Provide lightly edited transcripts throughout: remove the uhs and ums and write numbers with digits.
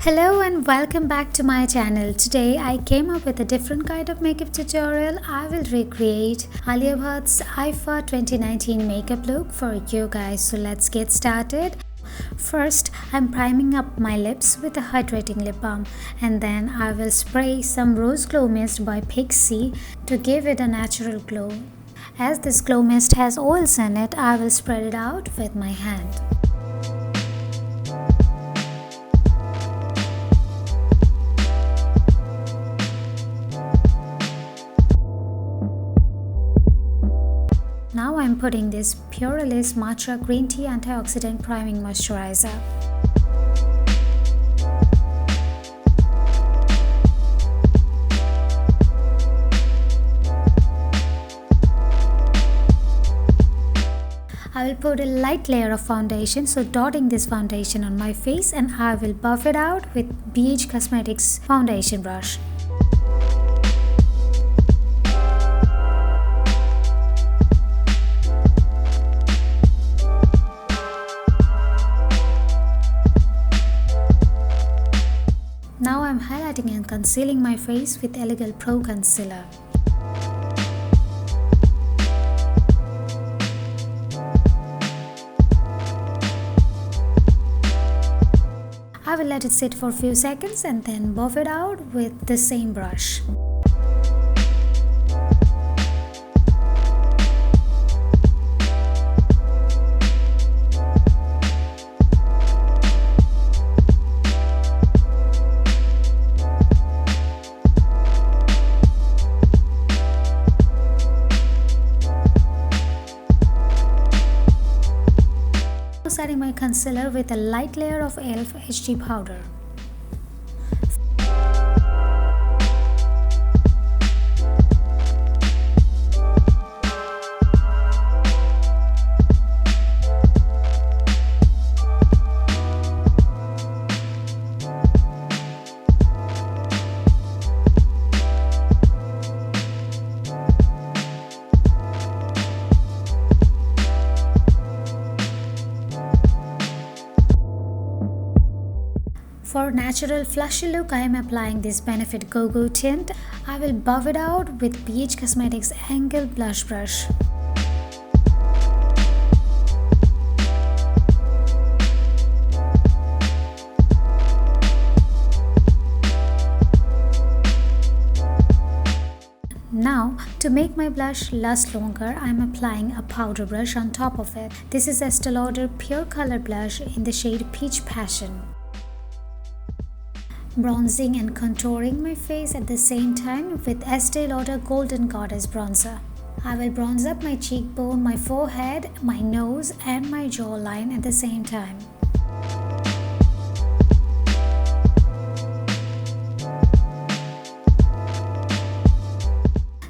Hello and welcome back to my channel. Today I came up with a different kind of makeup tutorial. I will recreate Alia Bhatt's IIFA 2019 makeup look for you guys. So let's get started. First, I'm priming up my lips with a hydrating lip balm, and then I will spray some rose glow mist by Pixi to give it a natural glow. As this glow mist has oils in it, I will spread it out with my hand. Now I'm putting this Puriliss Matcha Green Tea antioxidant priming moisturizer. I will put a light layer of foundation, so dotting this foundation on my face, and I will buff it out with BH Cosmetics foundation brush. Now I'm highlighting and concealing my face with Elegant Pro Concealer. I will let it sit for a few seconds and then buff it out with the same brush. Setting my concealer with a light layer of e.l.f. HD powder. For natural flushy look, I am applying this Benefit Go-Go tint. I will buff it out with BH Cosmetics Angle Blush Brush. Now, to make my blush last longer, I am applying a powder brush on top of it. This is Estee Lauder Pure Color Blush in the shade Peach Passion. Bronzing and contouring my face at the same time with Estee Lauder Golden Goddess Bronzer. I will bronze up my cheekbone, my forehead, my nose and my jawline at the same time.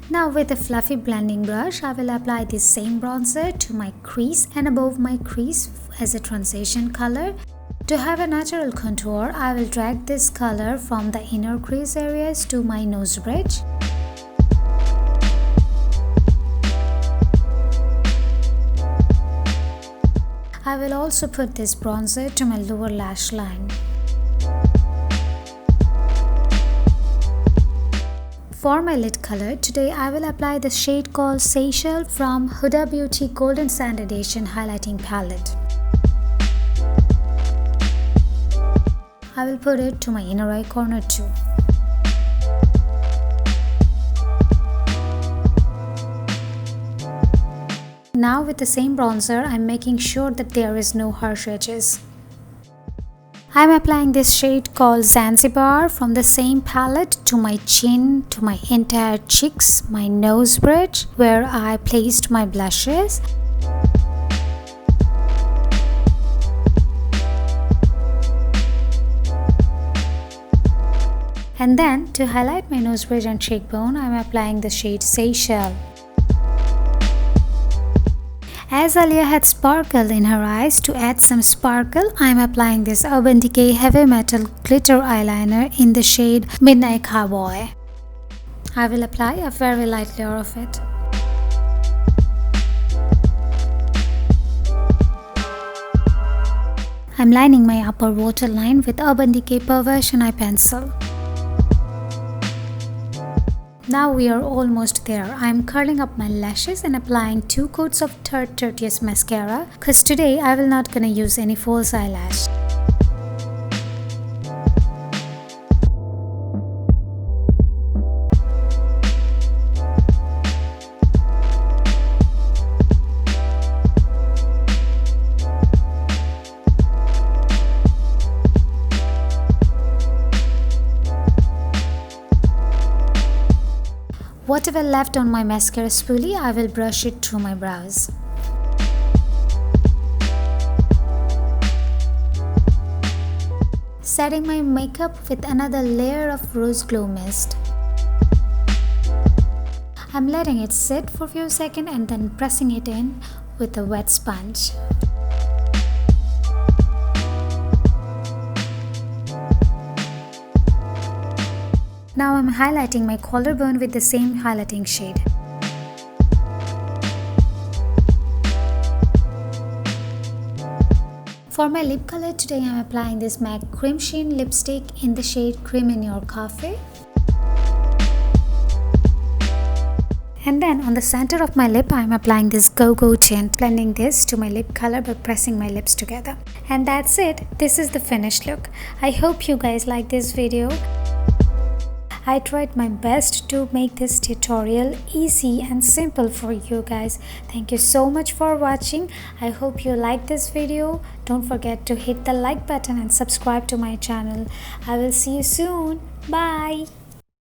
Now with a fluffy blending brush, I will apply this same bronzer to my crease and above my crease as a transition color. To have a natural contour, I will drag this color from the inner crease areas to my nose bridge. I will also put this bronzer to my lower lash line. For my lid color, today I will apply the shade called Seychelles from Huda Beauty Golden Sand Edition Highlighting Palette. I will put it to my inner eye corner too. Now with the same bronzer, I am making sure that there is no harsh edges. I am applying this shade called Zanzibar from the same palette to my chin, to my entire cheeks, my nose bridge where I placed my blushes. And then, to highlight my nose bridge and cheekbone, I am applying the shade Seychelles. As Alia had sparkle in her eyes, to add some sparkle, I am applying this Urban Decay Heavy Metal Glitter Eyeliner in the shade Midnight Cowboy. I will apply a very light layer of it. I'm lining my upper waterline with Urban Decay Perversion eye pencil. Now we are almost there. I am curling up my lashes and applying 2 coats of Third Tertius mascara, cause today I will not gonna use any false eyelash. Whatever left on my mascara spoolie, I will brush it through my brows. Setting my makeup with another layer of Rose Glow Mist. I'm letting it sit for a few seconds and then pressing it in with a wet sponge. Now I'm highlighting my collarbone with the same highlighting shade. For my lip color today, I'm applying this MAC Cream Sheen lipstick in the shade Cream in Your Coffee. And then on the center of my lip, I'm applying this Go Go tint, blending this to my lip color by pressing my lips together. And that's it. This is the finished look. I hope you guys like this video. I tried my best to make this tutorial easy and simple for you guys. Thank you so much for watching. I hope you like this video. Don't forget to hit the like button and subscribe to my channel. I will see you soon. Bye.